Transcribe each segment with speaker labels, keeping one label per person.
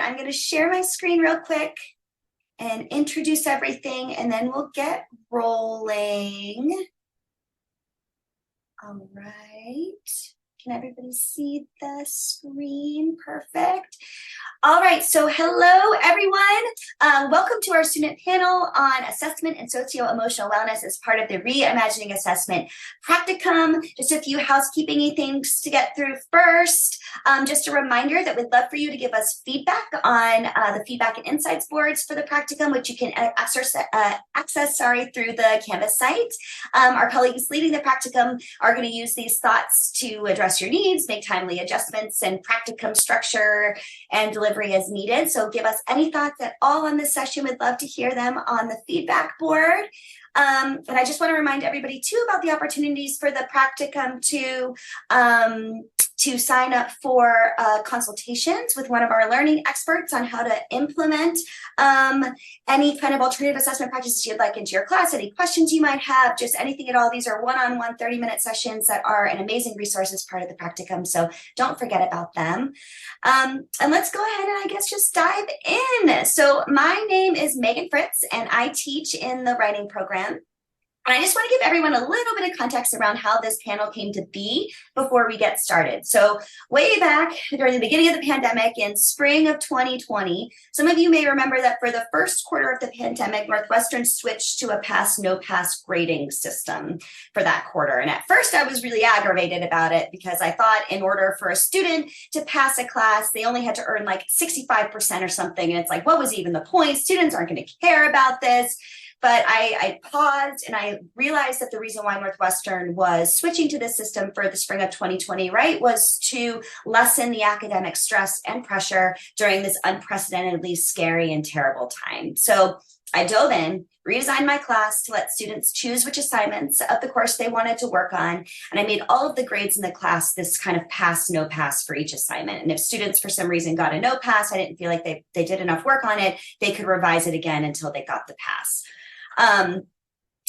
Speaker 1: I'm going to share my screen real quick and introduce everything, and then we'll get rolling. All right. Can everybody see the screen? Perfect. All right, so hello, everyone. Welcome to our student panel on assessment and socio-emotional wellness as part of the Reimagining Assessment Practicum. Just a few housekeeping things to get through first. Just a reminder that we'd love for you to give us feedback on the feedback and insights boards for the practicum, which you can access through the Canvas site. Our colleagues leading the practicum are going to use these thoughts to address your needs, make timely adjustments, and practicum structure and delivery as needed. So give us any thoughts at all on this session. We'd love to hear them on the feedback board. And I just want to remind everybody too about the opportunities for the practicum to sign up for consultations with one of our learning experts on how to implement any kind of alternative assessment practices you'd like into your class, any questions you might have, just anything at all. These are one-on-one 30-minute sessions that are an amazing resource as part of the practicum, so don't forget about them. And let's go ahead and I guess just dive in. So my name is Meaghan Fritz, and I teach in the writing program. And I just want to give everyone a little bit of context around how this panel came to be before we get started. So way back during the beginning of the pandemic in spring of 2020, some of you may remember that for the first quarter of the pandemic, Northwestern switched to a pass, no pass grading system for that quarter. And at first I was really aggravated about it because I thought in order for a student to pass a class, they only had to earn like 65% or something. And it's like, what was even the point? Students aren't going to care about this. But I paused and I realized that the reason why Northwestern was switching to this system for the spring of 2020, right, was to lessen the academic stress and pressure during this unprecedentedly scary and terrible time. So I dove in, redesigned my class to let students choose which assignments of the course they wanted to work on. And I made all of the grades in the class this kind of pass, no pass for each assignment. And if students for some reason got a no pass, I didn't feel like they did enough work on it, they could revise it again until they got the pass. And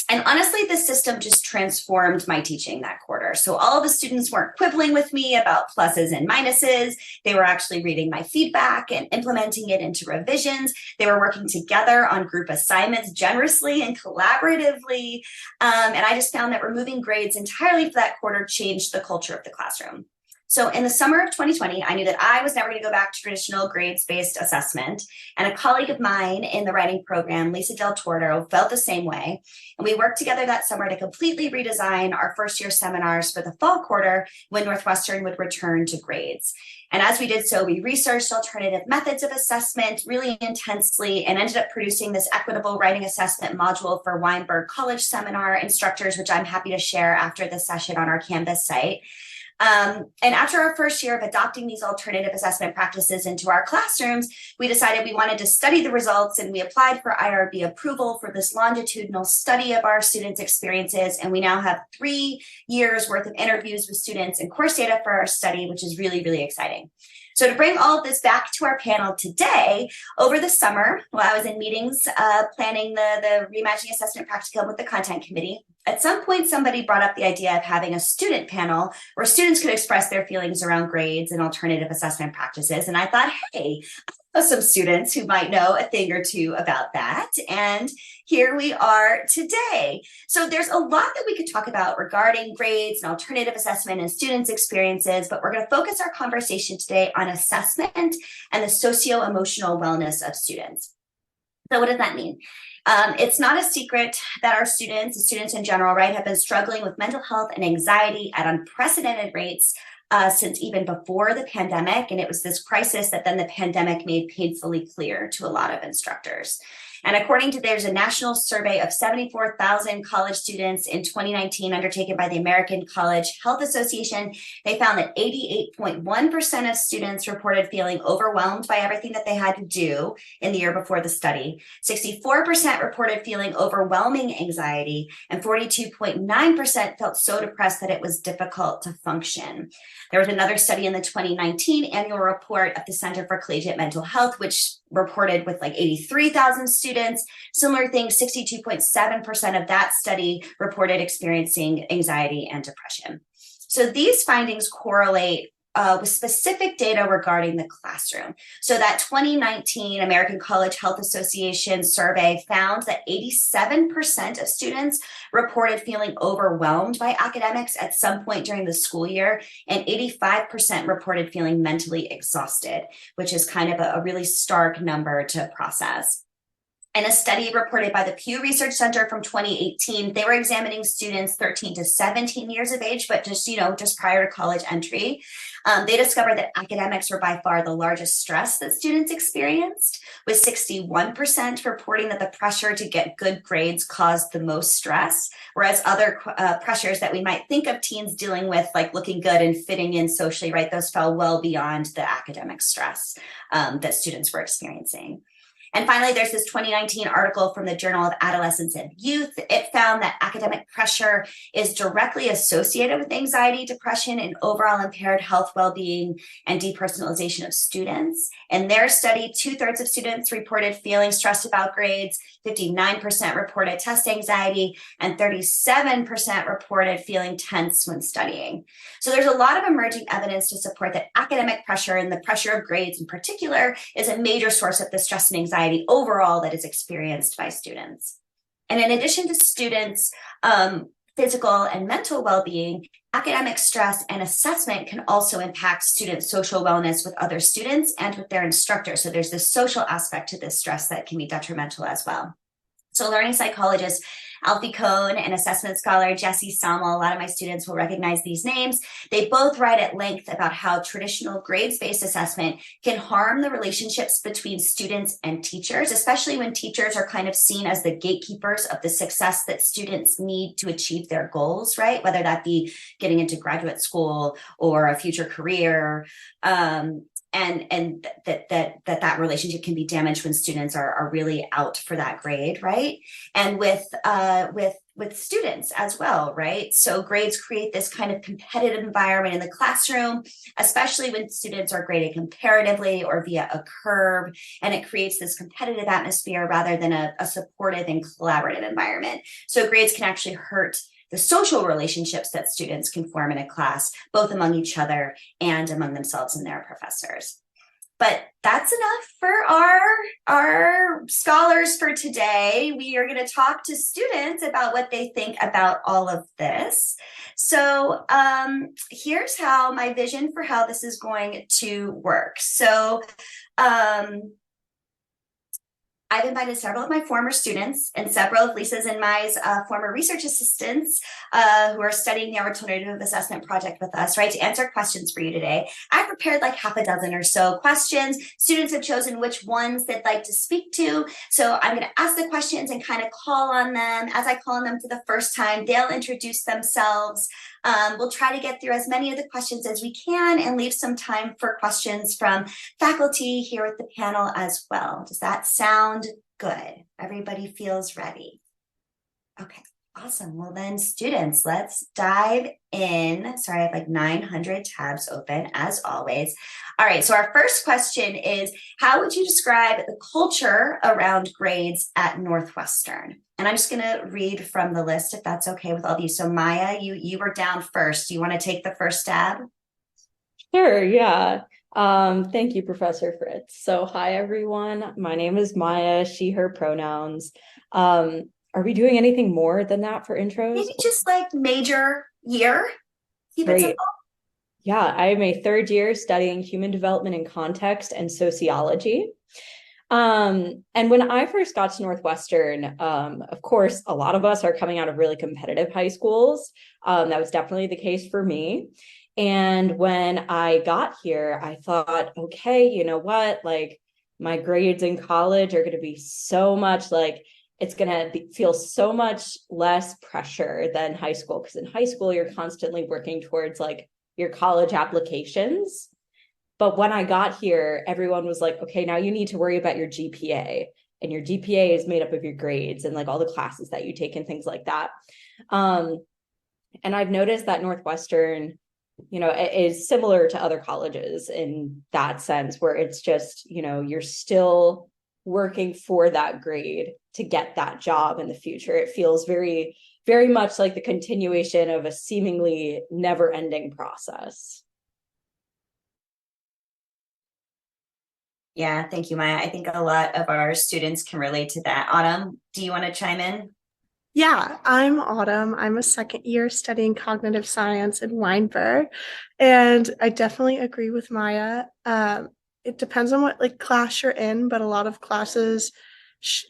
Speaker 1: honestly, this system just transformed my teaching that quarter. So all the students weren't quibbling with me about pluses and minuses. They were actually reading my feedback and implementing it into revisions. They were working together on group assignments generously and collaboratively. And I just found that removing grades entirely for that quarter changed the culture of the classroom. So in the summer of 2020, I knew that I was never going to go back to traditional grades-based assessment. And a colleague of mine in the writing program, Lisa Del Torto, felt the same way. And we worked together that summer to completely redesign our first year seminars for the fall quarter when Northwestern would return to grades. And as we did so, we researched alternative methods of assessment really intensely and ended up producing this equitable writing assessment module for Weinberg College seminar instructors, which I'm happy to share after the session on our Canvas site. And after our first year of adopting these alternative assessment practices into our classrooms, we decided we wanted to study the results, and we applied for IRB approval for this longitudinal study of our students' experiences. And we now have 3 years worth of interviews with students and course data for our study, which is really, really exciting. So to bring all of this back to our panel today, over the summer, while I was in meetings planning the Reimagining Assessment Practicum with the content committee, at some point somebody brought up the idea of having a student panel where students could express their feelings around grades and alternative assessment practices. And I thought, hey, I know some students who might know a thing or two about that. And here we are today. So there's a lot that we could talk about regarding grades and alternative assessment and students' experiences, but we're going to focus our conversation today on assessment and the socio-emotional wellness of students. So what does that mean? It's not a secret that our students, and students in general, right, have been struggling with mental health and anxiety at unprecedented rates since even before the pandemic. And it was this crisis that then the pandemic made painfully clear to a lot of instructors. And according to, there's a national survey of 74,000 college students in 2019 undertaken by the American College Health Association. They found that 88.1% of students reported feeling overwhelmed by everything that they had to do in the year before the study. 64% reported feeling overwhelming anxiety, and 42.9% felt so depressed that it was difficult to function. There was another study in the 2019 annual report of the Center for Collegiate Mental Health, which reported with like 83,000 students. Similar thing, 62.7% of that study reported experiencing anxiety and depression. So these findings correlate with specific data regarding the classroom. So that 2019 American College Health Association survey found that 87% of students reported feeling overwhelmed by academics at some point during the school year, and 85% reported feeling mentally exhausted, which is kind of a really stark number to process. In a study reported by the Pew Research Center from 2018, they were examining students 13 to 17 years of age, but just prior to college entry. They discovered that academics were by far the largest stress that students experienced, with 61% reporting that the pressure to get good grades caused the most stress, whereas other pressures that we might think of teens dealing with, like looking good and fitting in socially, right, those fell well beyond the academic stress that students were experiencing. And finally, there's this 2019 article from the Journal of Adolescence and Youth. It found that academic pressure is directly associated with anxiety, depression, and overall impaired health, well-being, and depersonalization of students. In their study, 2/3 of students reported feeling stressed about grades, 59% reported test anxiety, and 37% reported feeling tense when studying. So there's a lot of emerging evidence to support that academic pressure, and the pressure of grades in particular, is a major source of the stress and anxiety overall that is experienced by students. And in addition to students' physical and mental well-being, academic stress and assessment can also impact students' social wellness with other students and with their instructors. So there's this social aspect to this stress that can be detrimental as well. So learning psychologist Alfie Cohn and assessment scholar Jesse Sammel, a lot of my students will recognize these names. They both write at length about how traditional grades-based assessment can harm the relationships between students and teachers, especially when teachers are kind of seen as the gatekeepers of the success that students need to achieve their goals, right? Whether that be getting into graduate school or a future career. And that relationship can be damaged when students are really out for that grade, right? And with students as well, right? So grades create this kind of competitive environment in the classroom, especially when students are graded comparatively or via a curve, and it creates this competitive atmosphere rather than a supportive and collaborative environment. So grades can actually hurt the social relationships that students can form in a class, both among each other and among themselves and their professors. But that's enough for our scholars for today. We are going to talk to students about what they think about all of this. So here's how my vision for how this is going to work. So I've invited several of my former students and several of Lisa's and my former research assistants who are studying the alternative assessment project with us, right, to answer questions for you today. I've prepared like half a dozen or so questions. Students have chosen which ones they'd like to speak to. So I'm going to ask the questions and kind of call on them. As I call on them for the first time, they'll introduce themselves. We'll try to get through as many of the questions as we can and leave some time for questions from faculty here at the panel as well. Does that sound good? Everybody feels ready? Okay, awesome. Well then, students, let's dive in. Sorry, I have like 900 tabs open as always. All right, so our first question is, how would you describe the culture around grades at Northwestern? And I'm just going to read from the list, if that's okay with all of you. So Maya, you were down first. Do you want to take the first stab?
Speaker 2: Sure, yeah. Thank you, Professor Fritz. So hi, everyone. My name is Maya, she, her pronouns. Are we doing anything more than that for intros?
Speaker 1: Maybe just like major year. Keep it simple.
Speaker 2: Yeah, I am a third year studying human development in context and sociology. And when I first got to Northwestern, of course, a lot of us are coming out of really competitive high schools. That was definitely the case for me. And when I got here, I thought, okay, you know what? Like my grades in college are going to be so much like, it's going to feel so much less pressure than high school. Because in high school, you're constantly working towards like your college applications. But when I got here, everyone was like, okay, now you need to worry about your GPA. And your GPA is made up of your grades and like all the classes that you take and things like that. And I've noticed that Northwestern, you know, is similar to other colleges in that sense, where it's just, you know, you're still working for that grade to get that job in the future. It feels very, very much like the continuation of a seemingly never-ending process.
Speaker 1: Yeah, thank you, Maya. I think a lot of our students can relate to that. Autumn, do you want to chime in?
Speaker 3: Yeah, I'm Autumn. I'm a second year studying cognitive science in Weinberg, and I definitely agree with Maya. It depends on what like class you're in, but a lot of classes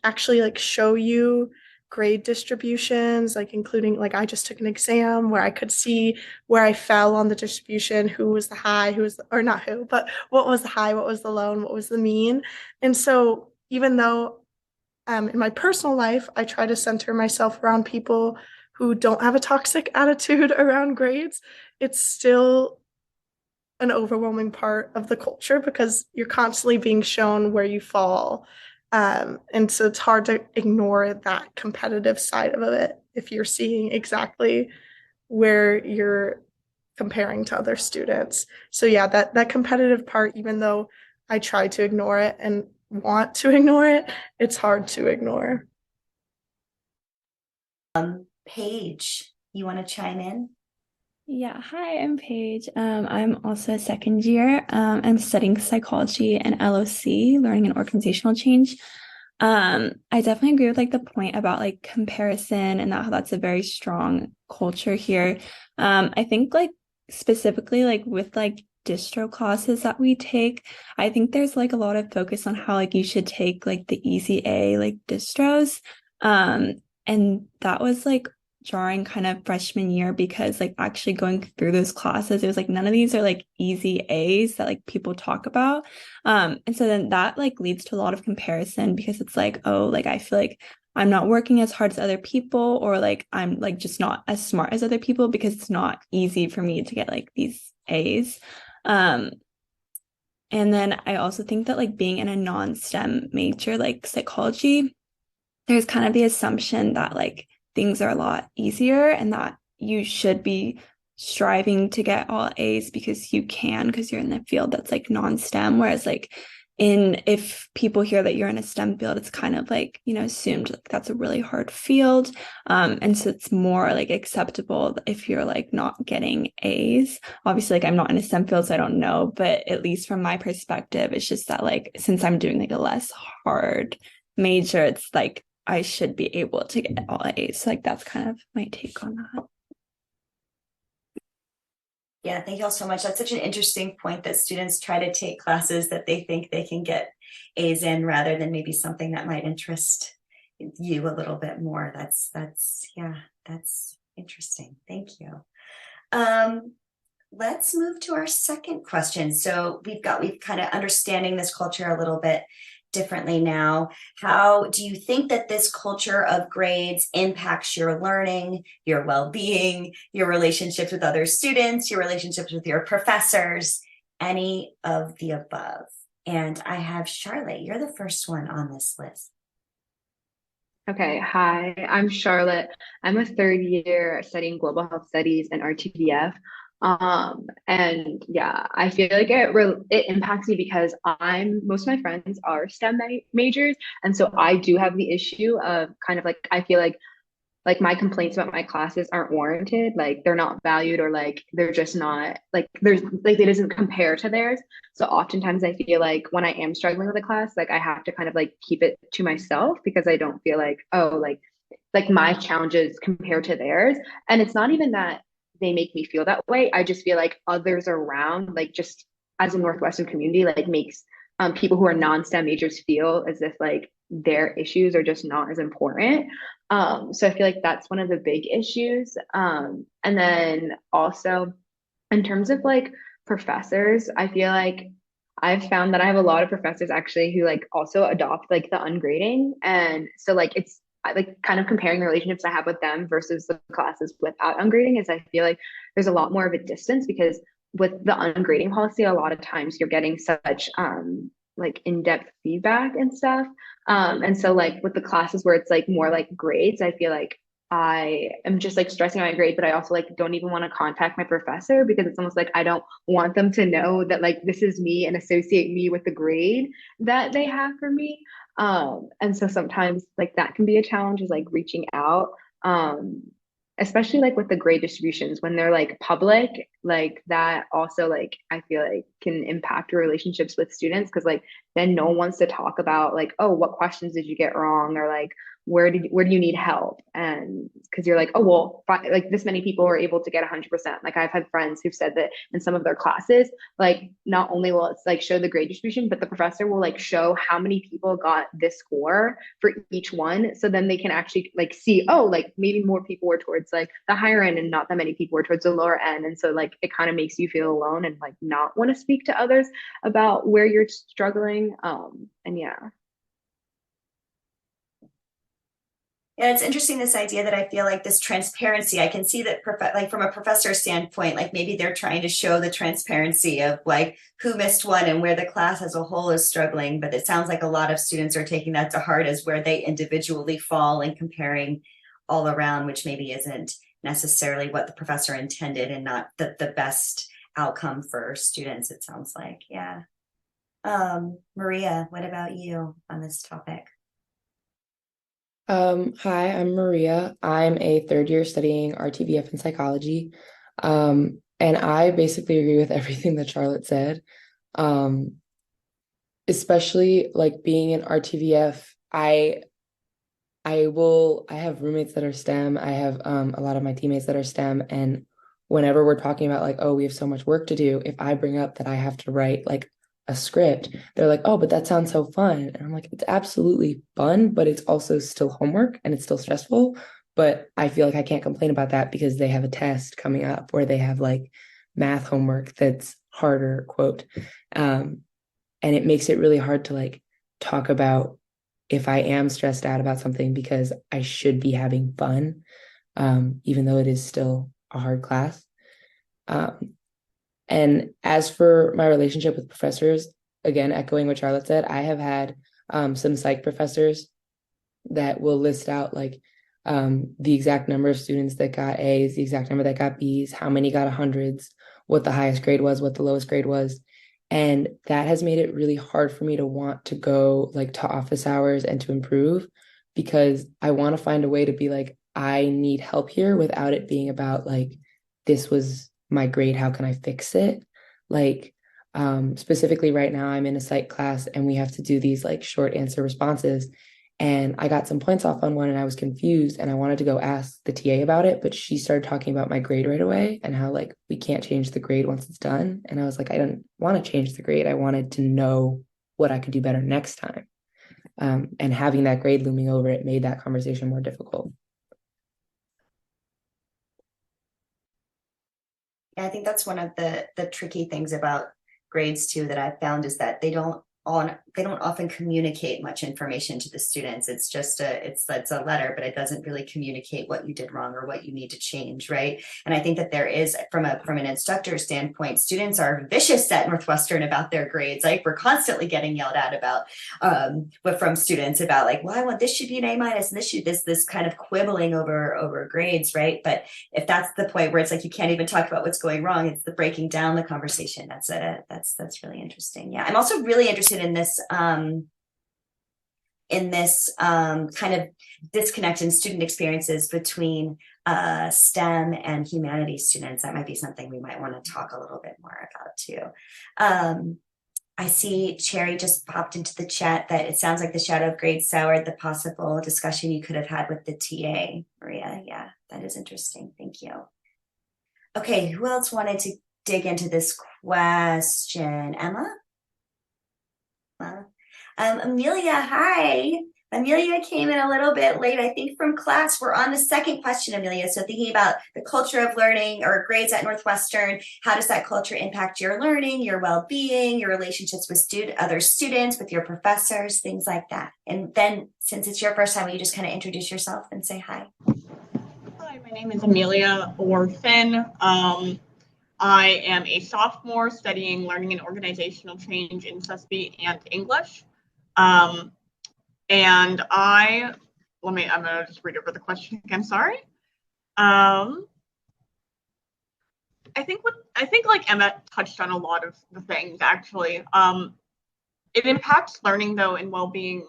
Speaker 3: actually like show you grade distributions, like including like I just took an exam where I could see where I fell on the distribution, who was the high, who was or not who, but what was the high, what was the low, and what was the mean. And so even though in my personal life, I try to center myself around people who don't have a toxic attitude around grades. It's still an overwhelming part of the culture because you're constantly being shown where you fall. And so it's hard to ignore that competitive side of it if you're seeing exactly where you're comparing to other students. So yeah, that competitive part, even though I try to ignore it and want to ignore it, it's hard to ignore.
Speaker 1: Paige, you want to chime in?
Speaker 4: Yeah, hi, I'm Paige. I'm also a second year. I'm studying psychology and LOC, learning and organizational change. I definitely agree with like the point about like comparison and that how that's a very strong culture here. I think like specifically like with like distro classes that we take, I think there's like a lot of focus on how like you should take like the easy A like distros. And that was like jarring kind of freshman year because like actually going through those classes, it was like none of these are like easy A's that like people talk about. And so then that like leads to a lot of comparison because it's like, oh, like I feel like I'm not working as hard as other people, or like I'm like just not as smart as other people because it's not easy for me to get like these A's. Um, and then I also think that like being in a non-STEM major like psychology, there's kind of the assumption that like things are a lot easier and that you should be striving to get all A's because you can, because you're in the field that's like non-STEM. Whereas like if people hear that you're in a STEM field, it's kind of like, assumed like that's a really hard field. And so it's more like acceptable if you're like not getting A's. Obviously, like I'm not in a STEM field, so I don't know, but at least from my perspective, it's just that like since I'm doing like a less hard major, it's like I should be able to get all A's. So, like that's kind of my take on that.
Speaker 1: Yeah, thank you all so much. That's such an interesting point that students try to take classes that they think they can get A's in rather than maybe something that might interest you a little bit more. That's interesting. Thank you. Let's move to our second question. So we've kind of understanding this culture a little bit differently now. How do you think that this culture of grades impacts your learning, your well-being, your relationships with other students, your relationships with your professors, any of the above? And I have Charlotte. You're the first one on this list.
Speaker 5: Okay, hi, I'm Charlotte. I'm a third year studying global health studies and RTVF. And yeah, I feel like it impacts me because most of my friends are STEM majors, and so I do have the issue of kind of like I feel like my complaints about my classes aren't warranted, like they're not valued, or like they're just not like there's like it doesn't compare to theirs. So oftentimes I feel like when I am struggling with a class, like I have to kind of like keep it to myself because I don't feel like, oh, like my challenges compared to theirs. And it's not even that they make me feel that way. I just feel like others around, like just as a Northwestern community, like makes people who are non-STEM majors feel as if like their issues are just not as important. So I feel like that's one of the big issues. And then also in terms of like professors, I feel like I've found that I have a lot of professors actually who like also adopt like the ungrading. And so like it's like kind of comparing the relationships I have with them versus the classes without ungrading is I feel like there's a lot more of a distance because with the ungrading policy, a lot of times you're getting such like in-depth feedback and stuff. And so like with the classes where it's like more like grades, I feel like I am just like stressing out my grade, but I also like don't even want to contact my professor because it's almost like I don't want them to know that like this is me and associate me with the grade that they have for me. And so sometimes like that can be a challenge is like reaching out. Especially like with the grade distributions when they're like public, like that also, like, I feel like can impact your relationships with students, because like then no one wants to talk about like, oh, what questions did you get wrong, or like where do you need help? And because you're like, oh well, like this many people were able to get 100%. Like I've had friends who've said that in some of their classes, like not only will it's like show the grade distribution, but the professor will like show how many people got this score for each one, so then they can actually like see, oh, like maybe more people were towards like the higher end and not that many people were towards the lower end. And so like it kind of makes you feel alone and like not want to speak to others about where you're struggling. And yeah.
Speaker 1: Yeah, it's interesting, this idea that I feel like this transparency, I can see that like from a professor standpoint, like maybe they're trying to show the transparency of like who missed one and where the class as a whole is struggling. But it sounds like a lot of students are taking that to heart as where they individually fall and comparing all around, which maybe isn't necessarily what the professor intended and not the best outcome for students, it sounds like. Yeah. Maria, what about you on this topic?
Speaker 6: Hi, I'm Maria. I'm a third year studying RTVF in psychology. And I basically agree with everything that Charlotte said. Especially like being in RTVF, I have roommates that are STEM. I have a lot of my teammates that are STEM, and whenever we're talking about like, oh, we have so much work to do, if I bring up that I have to write like a script, they're like, oh, but that sounds so fun. And I'm like, it's absolutely fun, but it's also still homework and it's still stressful. But I feel like I can't complain about that because they have a test coming up where they have like math homework that's harder, quote. And it makes it really hard to like talk about if I am stressed out about something, because I should be having fun, even though it is still a hard class. And as for my relationship with professors, again, echoing what Charlotte said, I have had some psych professors that will list out like the exact number of students that got A's, the exact number that got B's, how many got hundreds, what the highest grade was, what the lowest grade was. And that has made it really hard for me to want to go like to office hours and to improve, because I want to find a way to be like, I need help here without it being about like, this was my grade, how can I fix it? Like, specifically right now, I'm in a psych class and we have to do these like short answer responses. And I got some points off on one and I was confused and I wanted to go ask the TA about it, but she started talking about my grade right away and how like we can't change the grade once it's done. And I was like, I don't want to change the grade. I wanted to know what I could do better next time. And having that grade looming over it made that conversation more difficult.
Speaker 1: Yeah, I think that's one of the tricky things about grades too that I've found, is that they don't often communicate much information to the students. It's just it's a letter, but it doesn't really communicate what you did wrong or what you need to change, right? And I think that there is, from an instructor standpoint, students are vicious at Northwestern about their grades. Like we're constantly getting yelled at about, but from students about like, well, I want this should be an A minus, and this kind of quibbling over grades, right? But if that's the point where it's like you can't even talk about what's going wrong, it's the breaking down the conversation. That's really interesting. Yeah, I'm also really interested in this kind of disconnect in student experiences between STEM and humanities students. That might be something we might want to talk a little bit more about too. I see Cherry just popped into the chat that it sounds like the shadow of grade soured the possible discussion you could have had with the TA. Maria, yeah, that is interesting. Thank you. Okay, who else wanted to dig into this question? Emma? Amelia, hi. Amelia came in a little bit late, I think, from class. We're on the second question, Amelia. So thinking about the culture of learning or grades at Northwestern, how does that culture impact your learning, your well-being, your relationships with other students, with your professors, things like that? And then since it's your first time, will you just kind of introduce yourself and say hi?
Speaker 7: Hi, my name is Amelia or Finn. I am a sophomore studying learning and organizational change in SUSB and English. And I'm gonna just read over the question again, sorry. I think like Emma touched on a lot of the things actually. It impacts learning though and well-being,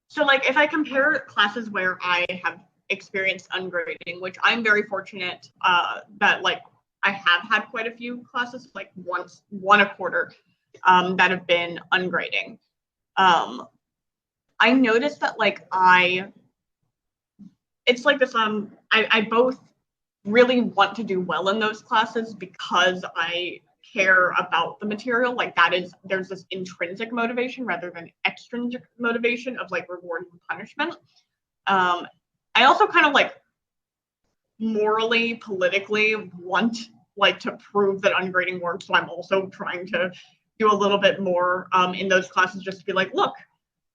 Speaker 7: so like if I compare classes where I have experienced ungrading, which I'm very fortunate that like I have had quite a few classes, like one a quarter, that have been ungrading. I noticed that like it's like this, I both really want to do well in those classes because I care about the material. Like there's this intrinsic motivation rather than extrinsic motivation of like reward and punishment. I also kind of like morally, politically want like to prove that ungrading works. So I'm also trying to do a little bit more in those classes just to be like, look,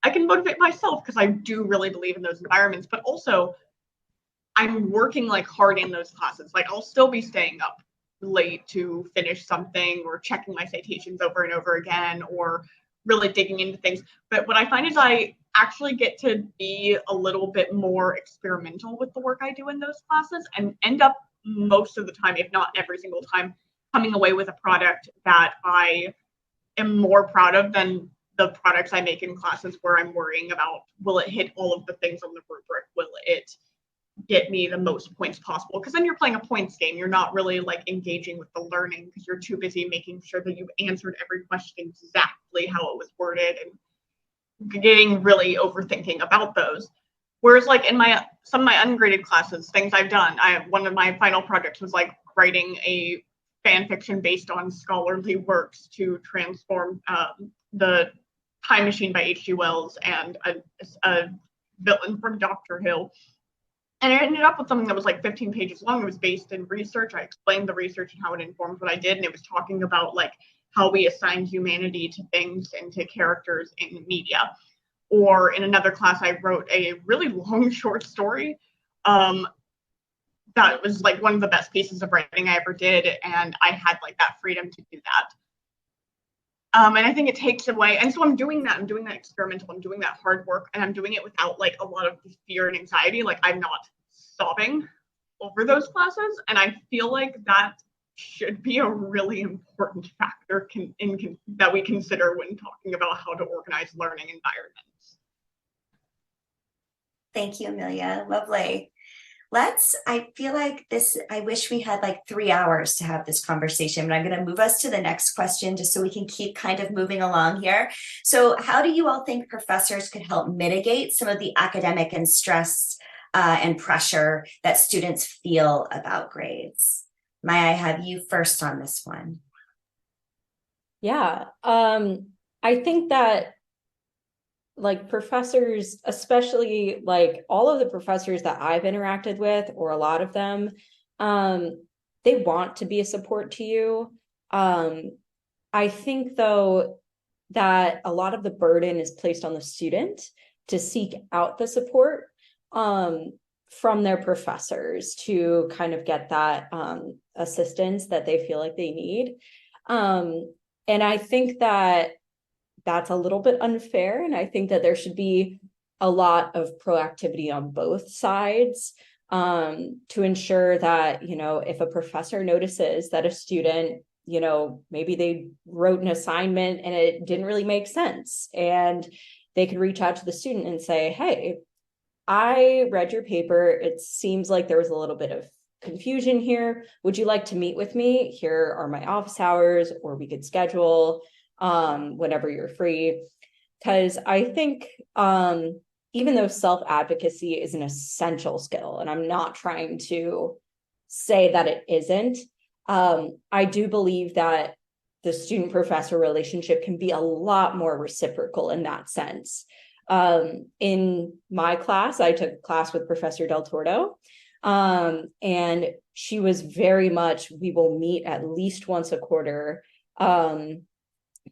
Speaker 7: I can motivate myself because I do really believe in those environments, but also I'm working like hard in those classes. Like I'll still be staying up late to finish something or checking my citations over and over again or really digging into things. But what I find is I actually get to be a little bit more experimental with the work I do in those classes and end up most of the time, if not every single time, coming away with a product that I am more proud of than the products I make in classes where I'm worrying about, will it hit all of the things on the rubric? Will it get me the most points possible? Because then you're playing a points game. You're not really like engaging with the learning because you're too busy making sure that you've answered every question exactly how it was worded and getting really overthinking about those. Whereas like in some of my ungraded classes, things I've done, one of my final projects was like writing a fan fiction based on scholarly works to transform the Time Machine by H.G. Wells and a villain from Dr. Hill. And it ended up with something that was like 15 pages long. It was based in research. I explained the research and how it informed what I did. And it was talking about like how we assign humanity to things and to characters in media. Or in another class, I wrote a really long short story that was like one of the best pieces of writing I ever did. And I had like that freedom to do that. And I think it takes away, and so I'm doing that experimental, I'm doing that hard work, and I'm doing it without like a lot of fear and anxiety. Like I'm not sobbing over those classes, and I feel like that should be a really important factor that we consider when talking about how to organize learning environments.
Speaker 1: Thank you, Amelia. Lovely. I feel like I wish we had like 3 hours to have this conversation, but I'm going to move us to the next question just so we can keep kind of moving along here. So how do you all think professors could help mitigate some of the academic and stress and pressure that students feel about grades? May I have you first on this one?
Speaker 2: Yeah, I think that like professors, especially like all of the professors that I've interacted with, or a lot of them, they want to be a support to you. I think though that a lot of the burden is placed on the student to seek out the support from their professors to kind of get that assistance that they feel like they need. And I think that that's a little bit unfair. And I think that there should be a lot of proactivity on both sides to ensure that, you know, if a professor notices that a student, you know, maybe they wrote an assignment and it didn't really make sense, and they could reach out to the student and say, hey, I read your paper. It seems like there was a little bit of confusion here. Would you like to meet with me? Here are my office hours, or we could schedule whenever you're free. Because I think even though self-advocacy is an essential skill, and I'm not trying to say that it isn't, I do believe that the student-professor relationship can be a lot more reciprocal in that sense. In my class, I took a class with Professor Del Torto, and she was very much, we will meet at least once a quarter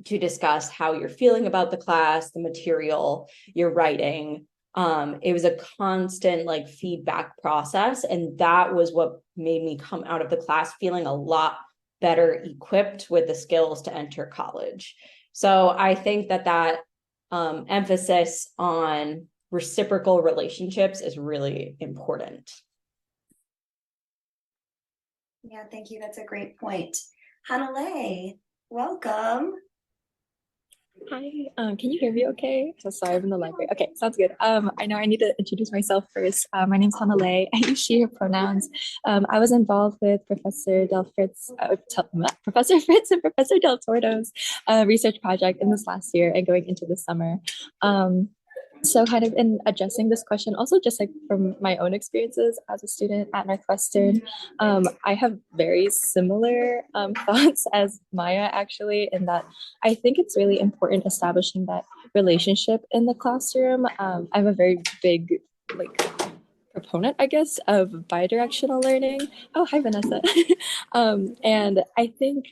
Speaker 2: to discuss how you're feeling about the class, the material you're writing. It was a constant like feedback process. And that was what made me come out of the class feeling a lot better equipped with the skills to enter college. So I think that emphasis on reciprocal relationships is really important.
Speaker 1: Yeah, thank you. That's a great point. Hana-Lei, welcome.
Speaker 8: Hi, can you hear me okay? So sorry, I'm in the library. Okay, sounds good. I know I need to introduce myself first. My name's Hana-Lei. I use she, her pronouns. I was involved with Professor Professor Fritz and Professor Del Torto's research project in this last year and going into the summer. So kind of in addressing this question, also just like from my own experiences as a student at Northwestern, I have very similar thoughts as Maya actually, in that I think it's really important establishing that relationship in the classroom. I'm a very big like proponent, I guess, of bidirectional learning. Oh, hi, Vanessa. And I think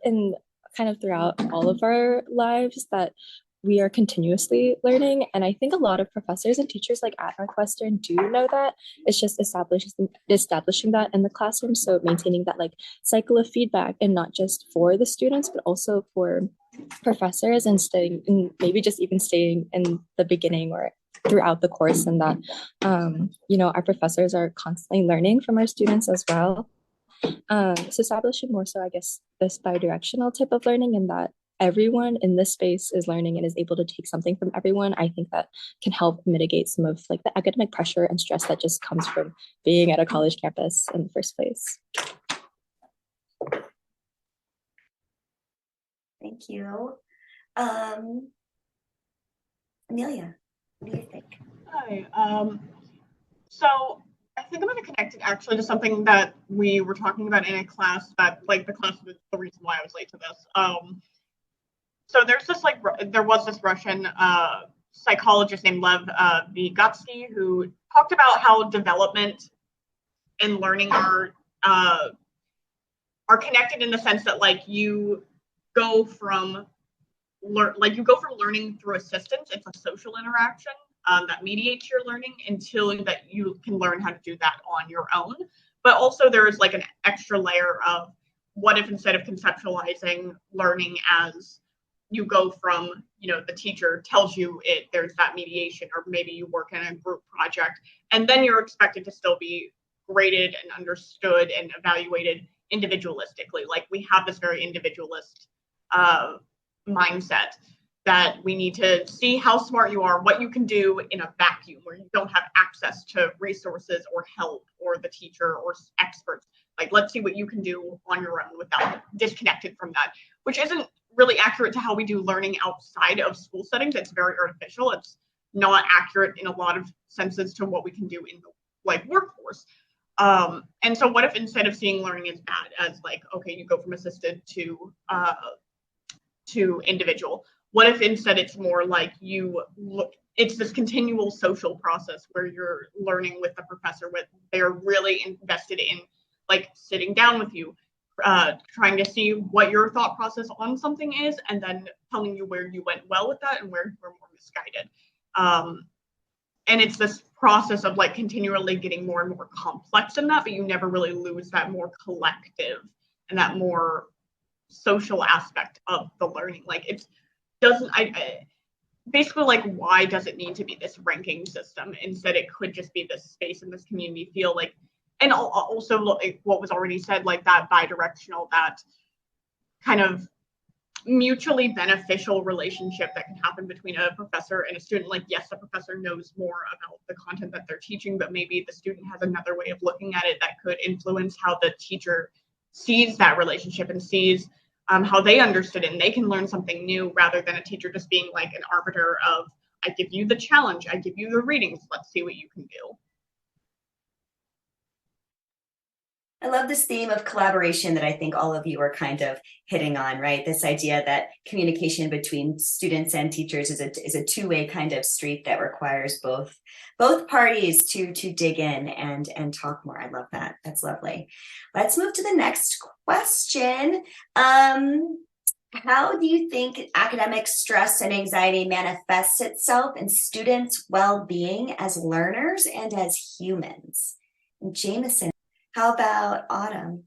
Speaker 8: in kind of throughout all of our lives that we are continuously learning. And I think a lot of professors and teachers like at Northwestern do know that. It's just establishing that in the classroom. So maintaining that like cycle of feedback, and not just for the students, but also for professors, and staying, and maybe just even staying in the beginning or throughout the course, and that our professors are constantly learning from our students as well. So establishing more so, I guess, this bidirectional type of learning, and that everyone in this space is learning and is able to take something from everyone. I think that can help mitigate some of like the academic pressure and stress that just comes from being at a college campus in the first place.
Speaker 1: Thank you. Amelia, what do you think?
Speaker 7: Hi. So I think I'm going to connect it actually to something that we were talking about in a class that, like, the class was the reason why I was late to this. So there was this Russian psychologist named Lev Vygotsky who talked about how development and learning are connected in the sense that you go from learning through assistance. It's a social interaction that mediates your learning until that you can learn how to do that on your own. But also there is like an extra layer of what if instead of conceptualizing learning as you go from, the teacher tells you it, there's that mediation, or maybe you work in a group project, and then you're expected to still be graded and understood and evaluated individualistically. Like, we have this very individualist mindset that we need to see how smart you are, what you can do in a vacuum where you don't have access to resources or help or the teacher or experts. Like, let's see what you can do on your own without disconnected from that, which isn't really accurate to how we do learning outside of school settings. It's very artificial. It's not accurate in a lot of senses to what we can do in the workforce. And so what if instead of seeing learning as bad as okay, you go from assisted to individual, what if instead it's more like it's this continual social process where you're learning with the professor, they're really invested in sitting down with you, trying to see what your thought process on something is, and then telling you where you went well with that and where you were more misguided. And it's this process of continually getting more and more complex in that, but you never really lose that more collective and that more social aspect of the learning. Basically, why does it need to be this ranking system? Instead, it could just be this space and this community feel and also what was already said, that bidirectional, that kind of mutually beneficial relationship that can happen between a professor and a student. Yes, the professor knows more about the content that they're teaching, but maybe the student has another way of looking at it that could influence how the teacher sees that relationship and sees how they understood it, and they can learn something new rather than a teacher just being an arbiter of, I give you the challenge, I give you the readings, let's see what you can do.
Speaker 1: I love this theme of collaboration that I think all of you are kind of hitting on, right? This idea that communication between students and teachers is a two-way kind of street that requires both parties to dig in and talk more. I love that. That's lovely. Let's move to the next question. How do you think academic stress and anxiety manifests itself in students' well-being as learners and as humans? And Jameson, how about Autumn?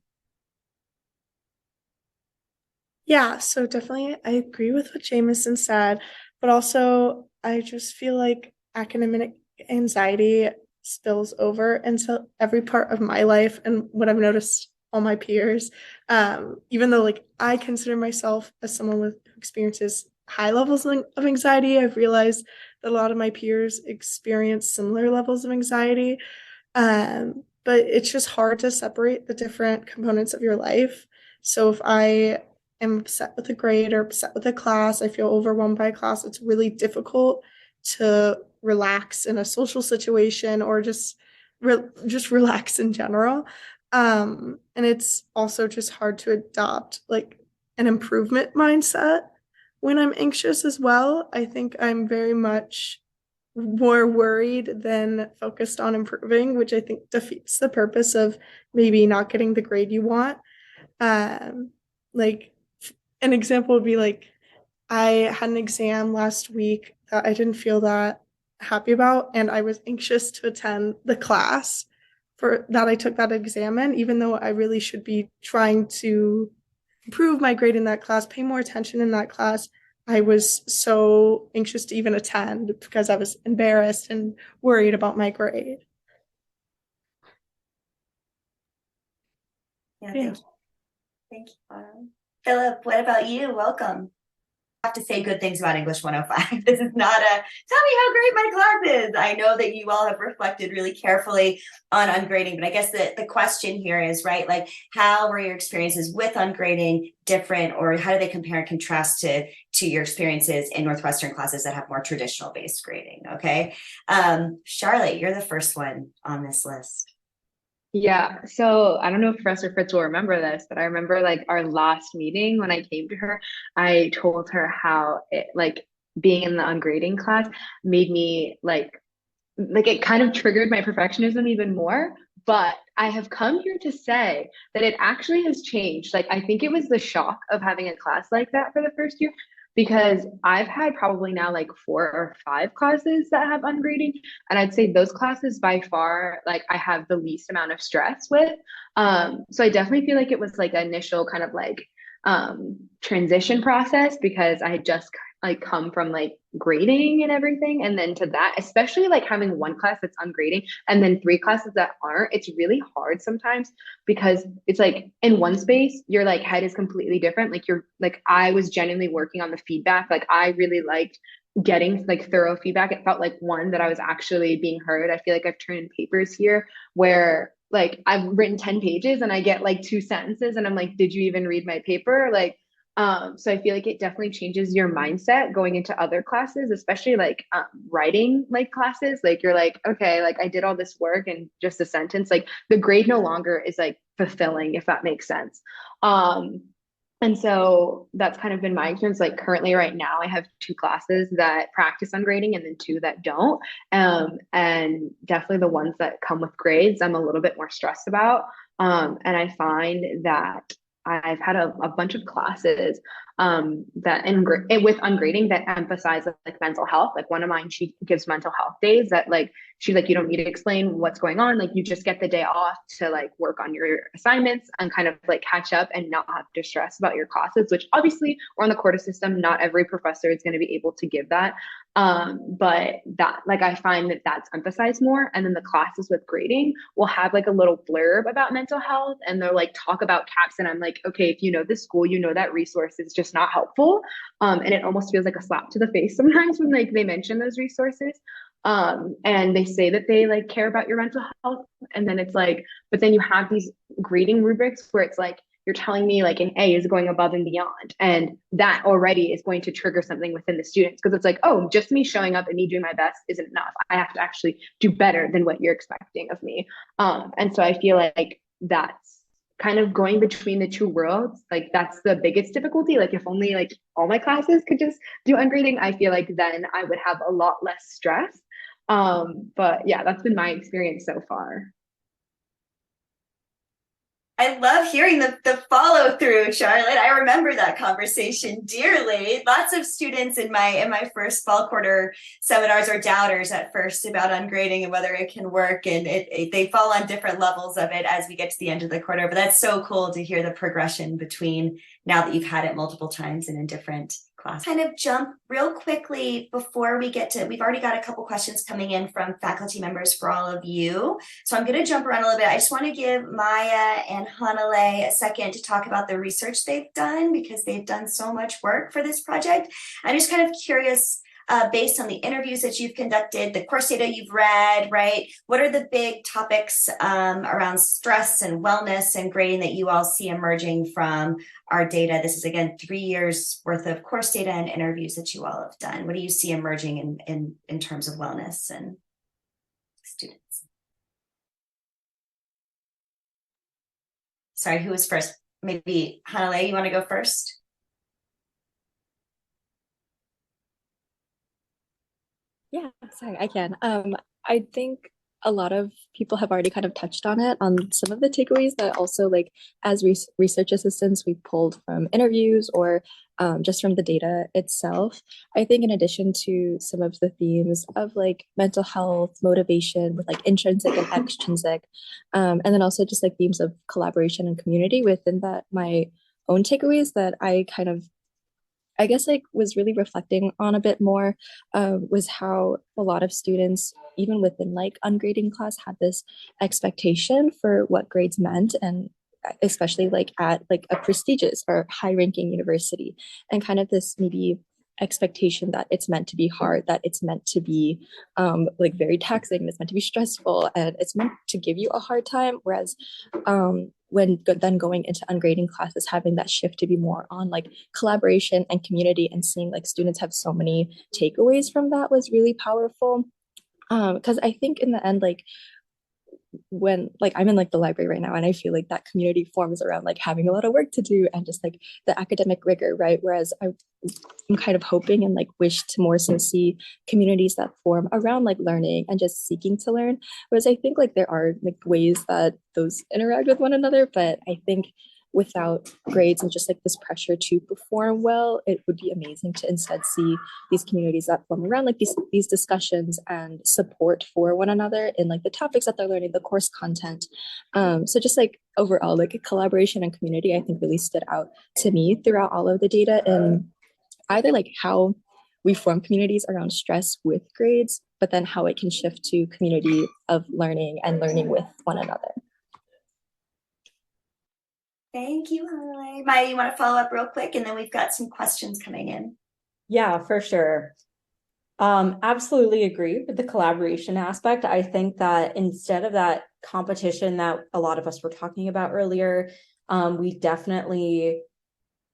Speaker 3: Yeah, so definitely I agree with what Jameson said, but also I just feel like academic anxiety spills over into every part of my life and what I've noticed all my peers. Even though I consider myself as someone experiences high levels of anxiety. I've realized that a lot of my peers experience similar levels of anxiety. But it's just hard to separate the different components of your life. So if I am upset with a grade or upset with a class, I feel overwhelmed by a class, it's really difficult to relax in a social situation or just relax in general. And it's also just hard to adopt like an improvement mindset when I'm anxious as well. I think I'm very much more worried than focused on improving, which I think defeats the purpose of maybe not getting the grade you want. Like an example would be like, I had an exam last week that I didn't feel that happy about, and I was anxious to attend the class for that I took that exam in, even though I really should be trying to improve my grade in that class, pay more attention in that class. I was so anxious to even attend because I was embarrassed and worried about my grade.
Speaker 1: Yeah, thank you. Thank you. Philip, what about you? Welcome. I have to say good things about English 105. This is not a tell me how great my class is. I know that you all have reflected really carefully on ungrading, but I guess the question here is, right, like how were your experiences with ungrading different, or how do they compare and contrast to your experiences in Northwestern classes that have more traditional based grading? Okay. Charlotte, you're the first one on this list.
Speaker 5: Yeah, so I don't know if Professor Fritz will remember this, but I remember like our last meeting when I came to her, I told her how it like being in the ungrading class made me like it kind of triggered my perfectionism even more. But I have come here to say that it actually has changed. Like I think it was the shock of having a class like that for the first year, because I've had probably now like 4 or 5 classes that have ungrading. And I'd say those classes by far, like I have the least amount of stress with. So I definitely feel like it was like an initial kind of like transition process, because I had just like come from like grading and everything, and then to that, especially like having one class that's ungrading and then 3 classes that aren't, it's really hard sometimes, because it's like in one space your like head is completely different. Like you're like, I was genuinely working on the feedback. Like I really liked getting like thorough feedback. It felt like one that I was actually being heard. I feel like I've turned in papers here where like I've written 10 pages and I get like 2 sentences and I'm like, did you even read my paper? Like so I feel like it definitely changes your mindset going into other classes, especially like writing like classes. Like you're like, okay, like I did all this work and just a sentence, like the grade no longer is like fulfilling, if that makes sense. And so that's kind of been my experience. Like currently right now I have 2 classes that practice ungrading and then 2 that don't. And definitely the ones that come with grades, I'm a little bit more stressed about. And I find that I've had a bunch of classes that with ungrading that emphasize like mental health. Like one of mine, she gives mental health days that like she's like, you don't need to explain what's going on. Like you just get the day off to like work on your assignments and kind of like catch up and not have to stress about your classes, which obviously we're on the quarter system. Not every professor is going to be able to give that. But that like I find that that's emphasized more. And then the classes with grading will have like a little blurb about mental health and they'll like talk about CAPS. And I'm like, okay, if you know this school, you know that resource is just not helpful. And it almost feels like a slap to the face sometimes when like they mention those resources. And they say that they like care about your mental health. And then it's like, but then you have these grading rubrics where it's like, you're telling me like an A is going above and beyond. And that already is going to trigger something within the students. Because it's like, oh, just me showing up and me doing my best isn't enough. I have to actually do better than what you're expecting of me. And so I feel like that's kind of going between the 2 worlds. Like that's the biggest difficulty. Like if only like all my classes could just do ungrading, I feel like then I would have a lot less stress. But yeah, that's been my experience so far.
Speaker 1: I love hearing the follow through, Charlotte. I remember that conversation dearly. Lots of students in my first fall quarter seminars are doubters at first about ungrading and whether it can work, and they fall on different levels of it as we get to the end of the quarter. But that's so cool to hear the progression between now that you've had it multiple times and in different class. Kind of jump real quickly before we get to, we've already got a couple questions coming in from faculty members for all of you. So I'm going to jump around a little bit. I just want to give Maya and Hana-Lei a second to talk about the research they've done, because they've done so much work for this project. I'm just kind of curious, based on the interviews that you've conducted, the course data you've read, right? What are the big topics around stress and wellness and grading that you all see emerging from our data? This is, again, 3 years worth of course data and interviews that you all have done. What do you see emerging in terms of wellness and students? Sorry, who was first? Maybe Hana-Lei, you want to go first?
Speaker 8: Yeah, sorry, I can. I think a lot of people have already kind of touched on it on some of the takeaways that also, like, as research assistants, we pulled from interviews or just from the data itself. I think in addition to some of the themes of like mental health, motivation with like intrinsic and extrinsic, and then also just like themes of collaboration and community within that, my own takeaways that I kind of, I guess, like was really reflecting on a bit more was how a lot of students, even within like ungrading class, had this expectation for what grades meant, and especially like at like a prestigious or high-ranking university, and kind of this maybe expectation that it's meant to be hard, that it's meant to be like very taxing, it's meant to be stressful, and it's meant to give you a hard time. Whereas when then going into ungrading classes, having that shift to be more on like collaboration and community, and seeing like students have so many takeaways from that was really powerful. Because I think in the end, like when like I'm in like the library right now, and I feel like that community forms around like having a lot of work to do and just like the academic rigor, right? Whereas I'm kind of hoping and like wish to more so see communities that form around like learning and just seeking to learn. Whereas I think like there are like ways that those interact with one another, but I think without grades and just like this pressure to perform well, it would be amazing to instead see these communities that form around like these discussions and support for one another in like the topics that they're learning, the course content. So just like overall, like a collaboration and community, I think really stood out to me throughout all of the data, and either like how we form communities around stress with grades, but then how it can shift to community of learning and learning with one another.
Speaker 1: Thank you, Hana-Lei. Maya, you want to follow up real quick, and then we've got some questions coming in.
Speaker 2: Yeah, for sure. Absolutely agree with the collaboration aspect. I think that instead of that competition that a lot of us were talking about earlier, we definitely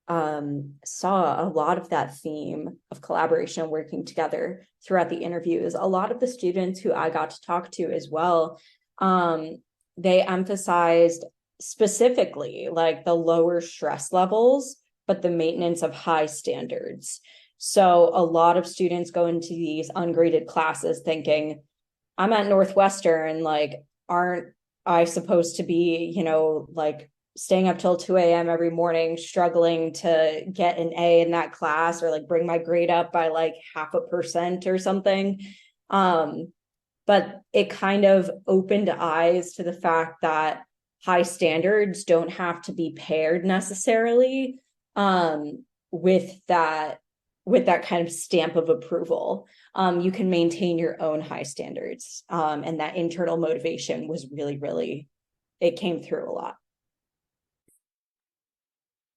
Speaker 2: saw a lot of that theme of collaboration and working together throughout the interviews. A lot of the students who I got to talk to as well, they emphasized specifically like the lower stress levels, but the maintenance of high standards. So a lot of students go into these ungraded classes thinking, I'm at Northwestern, like, aren't I supposed to be, like staying up till 2 a.m. every morning, struggling to get an A in that class, or like bring my grade up by like 0.5% or something. But it kind of opened eyes to the fact that high standards don't have to be paired necessarily with that kind of stamp of approval. You can maintain your own high standards, and that internal motivation was really, really, it came through a lot.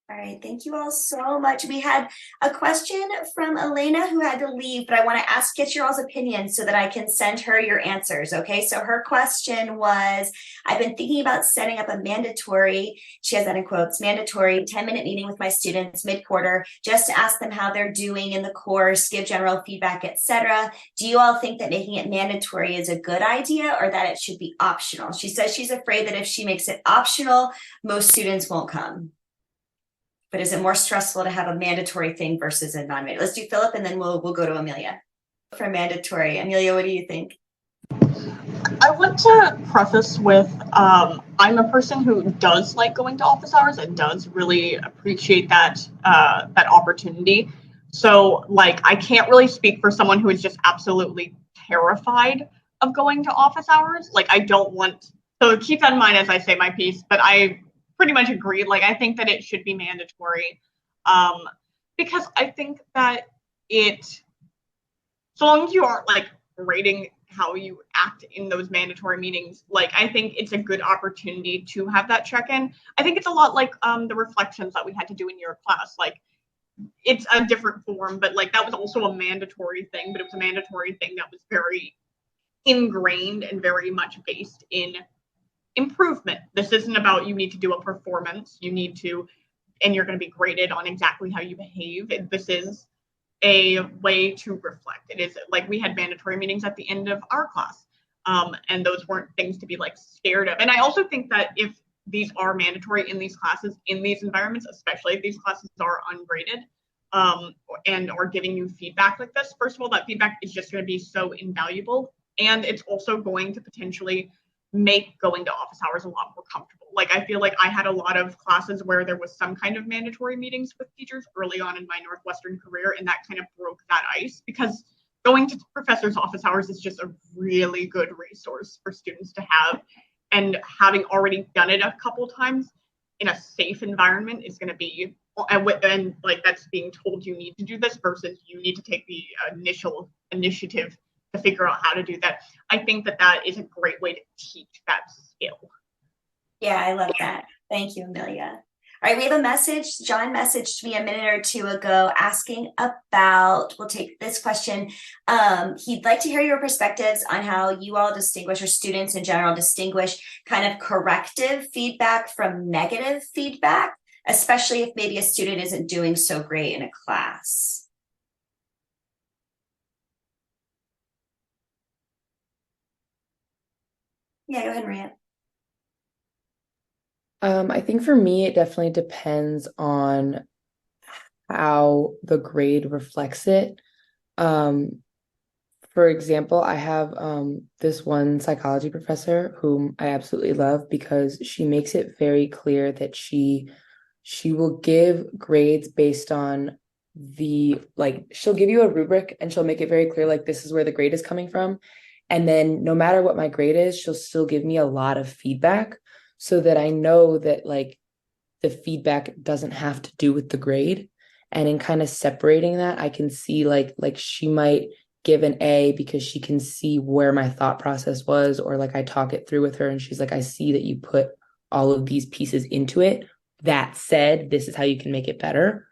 Speaker 1: All right, thank you all so much. We had a question from Elena who had to leave, but I want to get your all's opinion so that I can send her your answers, okay? So her question was, I've been thinking about setting up a mandatory, she has that in quotes, mandatory 10-minute meeting with my students mid-quarter, just to ask them how they're doing in the course, give general feedback, etc. Do you all think that making it mandatory is a good idea, or that it should be optional? She says she's afraid that if she makes it optional, most students won't come. But is it more stressful to have a mandatory thing versus a non-mandatory? Let's do Philip, and then we'll go to Amelia. For mandatory, Amelia, what do you think?
Speaker 7: I want to preface with I'm a person who does like going to office hours and does really appreciate that that opportunity. So like I can't really speak for someone who is just absolutely terrified of going to office hours. Like I don't want, so keep that in mind as I say my piece, but I pretty much agree. Like I think that it should be mandatory. because I think that so long as you aren't like rating how you act in those mandatory meetings, like I think it's a good opportunity to have that check-in. I think it's a lot like the reflections that we had to do in your class. Like it's a different form, but like that was also a mandatory thing, but it was a mandatory thing that was very ingrained and very much based in improvement. This isn't about you need to do a performance, you need to, and you're going to be graded on exactly how you behave. This is a way to reflect. It is like we had mandatory meetings at the end of our class, and those weren't things to be like scared of. And I also think that if these are mandatory in these classes, in these environments, especially if these classes are ungraded, and are giving you feedback like this, first of all, that feedback is just going to be so invaluable, and it's also going to potentially make going to office hours a lot more comfortable. Like I feel like I had a lot of classes where there was some kind of mandatory meetings with teachers early on in my Northwestern career, and that kind of broke that ice, because going to professors' office hours is just a really good resource for students to have, and having already done it a couple times in a safe environment is going to be, and like that's being told you need to do this versus you need to take the initial initiative to figure out how to do that. I think that that is a great way to teach that skill.
Speaker 1: Yeah, I love that. Thank you, Amelia. All right, we have a message. John messaged me a minute or two ago asking about, we'll take this question. He'd like to hear your perspectives on how you all distinguish, or students in general distinguish, kind of corrective feedback from negative feedback, especially if maybe a student isn't doing so great in a class. Yeah, go ahead, Maria.
Speaker 6: I think for me, it definitely depends on how the grade reflects it. For example, I have this one psychology professor whom I absolutely love, because she makes it very clear that she will give grades based on she'll give you a rubric and she'll make it very clear, like, this is where the grade is coming from. And then no matter what my grade is, she'll still give me a lot of feedback, so that I know that like the feedback doesn't have to do with the grade. And in kind of separating that, I can see like she might give an A because she can see where my thought process was, or like I talk it through with her and she's like, I see that you put all of these pieces into it. That said, this is how you can make it better.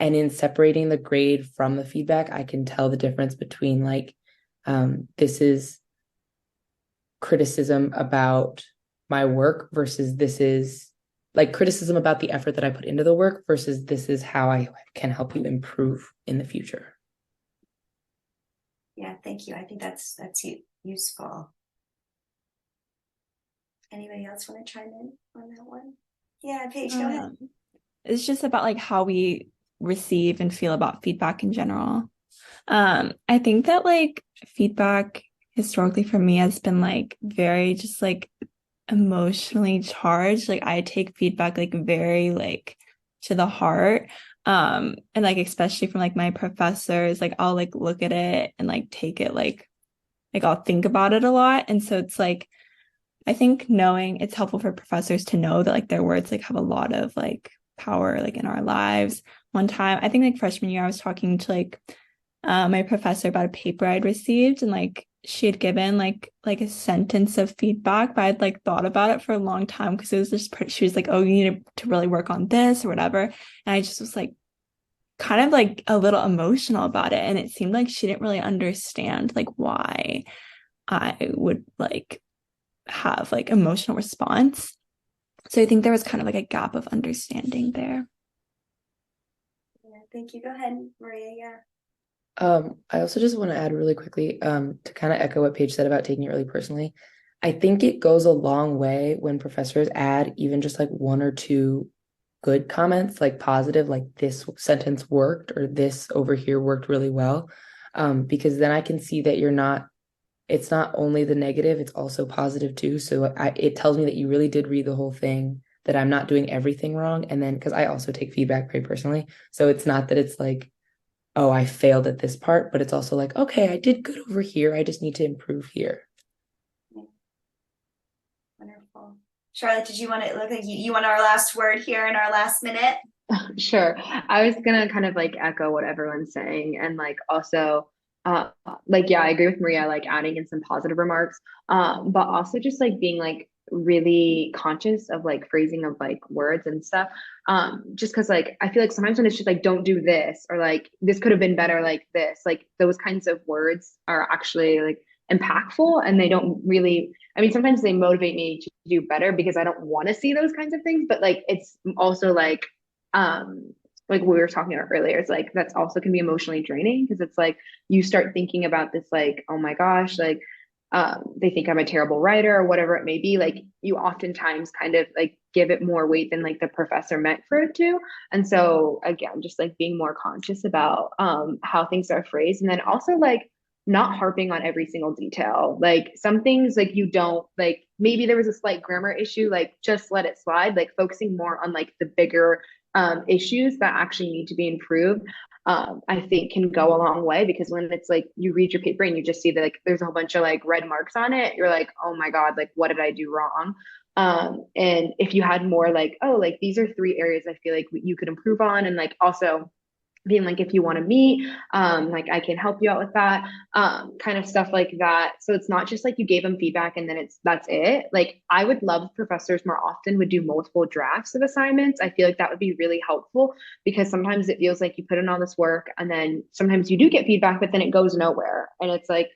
Speaker 6: And in separating the grade from the feedback, I can tell the difference between like, this is criticism about my work versus this is like criticism about the effort that I put into the work versus this is how I can help you improve in the future.
Speaker 1: Yeah, thank you. I think that's useful. Anybody else want to chime in on that one? Yeah, Paige, go ahead.
Speaker 4: It's just about like how we receive and feel about feedback in general. I think that like feedback historically for me has been like very just like emotionally charged. Like I take feedback like very like to the heart. And like especially from like my professors, like I'll like look at it and like take it like I'll think about it a lot. And so it's like I think knowing it's helpful for professors to know that like their words like have a lot of like power like in our lives. One time, I think like freshman year, I was talking to like my professor about a paper I'd received, and like she had given like a sentence of feedback, but I'd like thought about it for a long time because it was just she was like, oh, you need to really work on this or whatever. And I just was like kind of like a little emotional about it. And it seemed like she didn't really understand like why I would like have like emotional response. So I think there was kind of like a gap of understanding there.
Speaker 1: Yeah, thank you. Go ahead, Maria. Yeah.
Speaker 6: I also just want to add really quickly, to kind of echo what Paige said about taking it really personally. I think it goes a long way when professors add even just like one or two good comments, like positive, like this sentence worked or this over here worked really well. Because then I can see that it's not only the negative, it's also positive too. So it tells me that you really did read the whole thing, that I'm not doing everything wrong. And then, because I also take feedback very personally. So it's not that it's like, oh, I failed at this part, but it's also like, okay, I did good over here. I just need to improve here.
Speaker 1: Wonderful. Charlotte, did you want to look like you want our last word here in our last minute?
Speaker 5: Sure. I was gonna kind of like echo what everyone's saying and like also like yeah, I agree with Maria, like adding in some positive remarks. But also just like being like really conscious of like phrasing of like words and stuff. Just because like I feel like sometimes when it's just like don't do this or like this could have been better like this, like those kinds of words are actually like impactful and they don't really I mean sometimes they motivate me to do better because I don't want to see those kinds of things, but like it's also like we were talking about earlier, it's like that's also can be emotionally draining because it's like you start thinking about this like oh my gosh like they think I'm a terrible writer or whatever it may be, like you oftentimes kind of like give it more weight than like the professor meant for it to. And so again just like being more conscious about how things are phrased and then also like not harping on every single detail. Like some things like you don't like maybe there was a slight grammar issue, like just let it slide, like focusing more on like the bigger issues that actually need to be improved. I think can go a long way because when it's like you read your paper and you just see that like there's a whole bunch of like red marks on it, you're like, oh my God, like what did I do wrong? And if you had more like, oh, like these are 3 areas I feel like you could improve on, and like also being like if you want to meet like I can help you out with that kind of stuff like that, so it's not just like you gave them feedback and then that's it. Like I would love if professors more often would do multiple drafts of assignments. I feel like that would be really helpful because sometimes it feels like you put in all this work and then sometimes you do get feedback but then it goes nowhere and it's like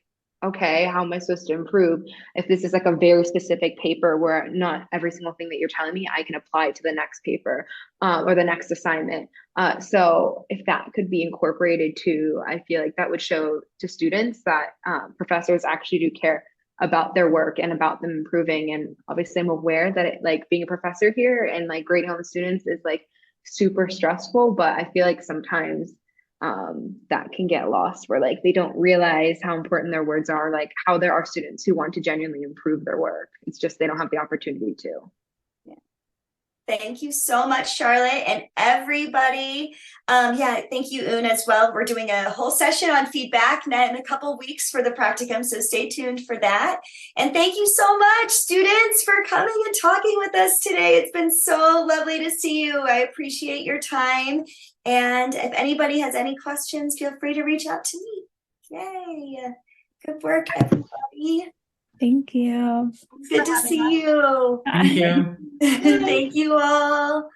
Speaker 5: okay, how am I supposed to improve if this is like a very specific paper where not every single thing that you're telling me I can apply to the next paper or the next assignment. So if that could be incorporated too, I feel like that would show to students that professors actually do care about their work and about them improving. And obviously I'm aware that it, like being a professor here and like grading all the students is like super stressful, but I feel like sometimes that can get lost where like they don't realize how important their words are, like how there are students who want to genuinely improve their work. It's just they don't have the opportunity to.
Speaker 1: Thank you so much, Charlotte, and everybody. Yeah, thank you, Un, as well. We're doing a whole session on feedback in a couple weeks for the practicum, so stay tuned for that. And thank you so much, students, for coming and talking with us today. It's been so lovely to see you. I appreciate your time. And if anybody has any questions, feel free to reach out to me. Yay. Good work, everybody.
Speaker 4: Thank you.
Speaker 1: Good to see you.
Speaker 9: Thank you.
Speaker 1: Thank you all.